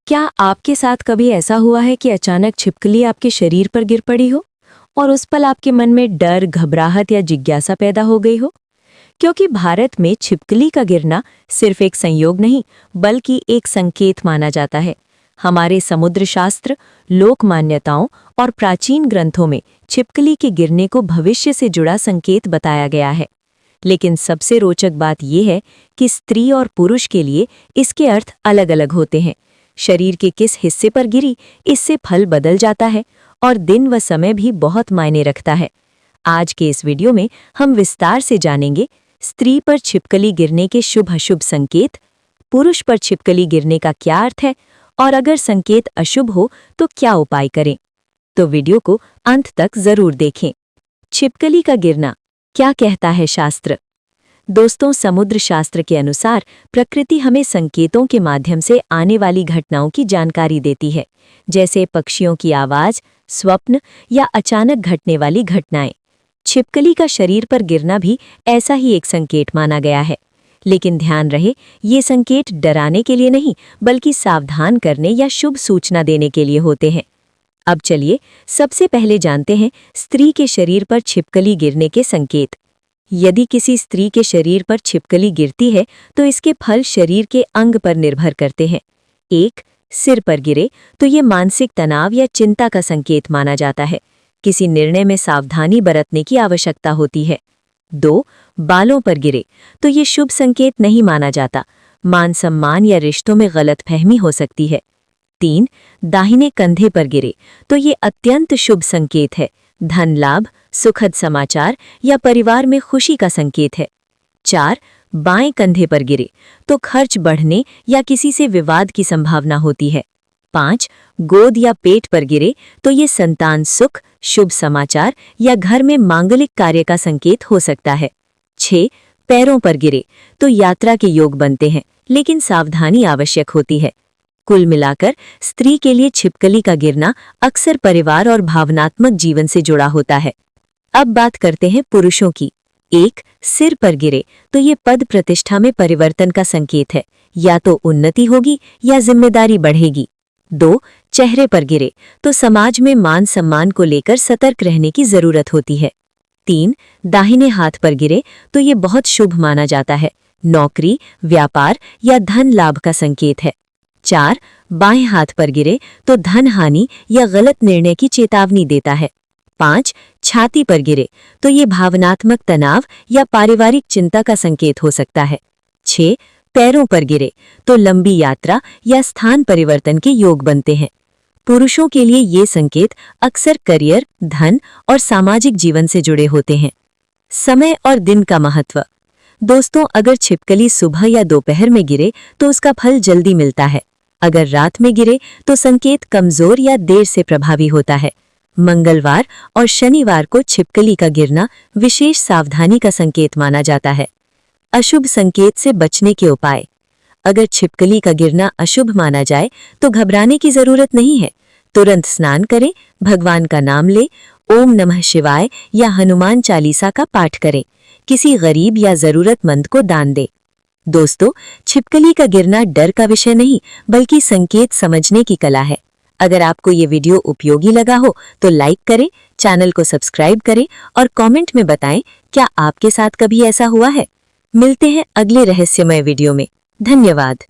क्या आपके साथ कभी ऐसा हुआ है कि अचानक छिपकली आपके शरीर पर गिर पड़ी हो और उस पल आपके मन में डर, घबराहट या जिज्ञासा पैदा हो गई हो? क्योंकि भारत में छिपकली का गिरना सिर्फ एक संयोग नहीं, बल्कि एक संकेत माना जाता है। हमारे समुद्र शास्त्र, लोक मान्यताओं और प्राचीन ग्रंथों में छिपकली के गिरने को भविष्य से जुड़ा संकेत बताया गया है। लेकिन सबसे रोचक बात यह है कि स्त्री और पुरुष के लिए इसके अर्थ अलग-अलग होते हैं। शरीर के किस हिस्से पर गिरी, इससे फल बदल जाता है और दिन व समय भी बहुत मायने रखता है। आज के इस वीडियो में हम विस्तार से जानेंगे स्त्री पर छिपकली गिरने के शुभ-अशुभ संकेत, पुरुष पर छिपकली गिरने का क्या अर्थ है और अगर संकेत अशुभ हो तो क्या उपाय करें। तो वीडियो को अंत तक जरूर देखें। छिपकली का गिरना क्या कहता है शास्त्र? दोस्तों, समुद्र शास्त्र के अनुसार प्रकृति हमें संकेतों के माध्यम से आने वाली घटनाओं की जानकारी देती है, जैसे पक्षियों की आवाज, स्वप्न या अचानक घटने वाली घटनाएं। छिपकली का शरीर पर गिरना भी ऐसा ही एक संकेत माना गया है। लेकिन ध्यान रहे, ये संकेत डराने के लिए नहीं, बल्कि सावधान करने या शुभ सूचना देने के लिए होते हैं। अब चलिए सबसे पहले जानते हैं स्त्री के शरीर पर छिपकली गिरने के संकेत। यदि किसी स्त्री के शरीर पर छिपकली गिरती है तो इसके फल शरीर के अंग पर निर्भर करते हैं। 1. सिर पर गिरे तो ये मानसिक तनाव या चिंता का संकेत माना जाता है। किसी निर्णय में सावधानी बरतने की आवश्यकता होती है। 2. बालों पर गिरे तो ये शुभ संकेत नहीं माना जाता। मान सम्मान या रिश्तों में गलतफहमी हो सकती है। 3. दाहिने कंधे पर गिरे तो ये अत्यंत शुभ संकेत है। धन लाभ, सुखद समाचार या परिवार में खुशी का संकेत है। 4. बाएं कंधे पर गिरे तो खर्च बढ़ने या किसी से विवाद की संभावना होती है। 5. गोद या पेट पर गिरे तो ये संतान सुख, शुभ समाचार या घर में मांगलिक कार्य का संकेत हो सकता है। 6. पैरों पर गिरे तो यात्रा के योग बनते हैं, लेकिन सावधानी आवश्यक होती है। कुल मिलाकर स्त्री के लिए छिपकली का गिरना अक्सर परिवार और भावनात्मक जीवन से जुड़ा होता है। अब बात करते हैं पुरुषों की। 1. सिर पर गिरे तो ये पद प्रतिष्ठा में परिवर्तन का संकेत है, या तो उन्नति होगी या जिम्मेदारी बढ़ेगी। 2. चेहरे पर गिरे तो समाज में मान सम्मान को लेकर सतर्क रहने की जरूरत होती है। 3. दाहिने हाथ पर गिरे तो ये बहुत शुभ माना जाता है, नौकरी, व्यापार या धन लाभ का संकेत है। 4. बाएं हाथ पर गिरे तो धन हानि या गलत निर्णय की चेतावनी देता है। 5. छाती पर गिरे तो ये भावनात्मक तनाव या पारिवारिक चिंता का संकेत हो सकता है। 6. पैरों पर गिरे तो लंबी यात्रा या स्थान परिवर्तन के योग बनते हैं। पुरुषों के लिए ये संकेत अक्सर करियर, धन और सामाजिक जीवन से जुड़े होते हैं। समय और दिन का महत्व। दोस्तों, अगर छिपकली सुबह या दोपहर में गिरे तो उसका फल जल्दी मिलता है। अगर रात में गिरे तो संकेत कमजोर या देर से प्रभावी होता है। मंगलवार और शनिवार को छिपकली का गिरना विशेष सावधानी का संकेत माना जाता है। अशुभ संकेत से बचने के उपाय। अगर छिपकली का गिरना अशुभ माना जाए तो घबराने की जरूरत नहीं है। तुरंत स्नान करें, भगवान का नाम लें, ओम नमः शिवाय या हनुमान चालीसा का पाठ करें। किसी गरीब या जरूरतमंद को दान दें। दोस्तों, छिपकली का गिरना डर का विषय नहीं, बल्कि संकेत समझने की कला है। अगर आपको ये वीडियो उपयोगी लगा हो तो लाइक करें, चैनल को सब्सक्राइब करें और कमेंट में बताएं क्या आपके साथ कभी ऐसा हुआ है। मिलते हैं अगले रहस्यमय वीडियो में। धन्यवाद।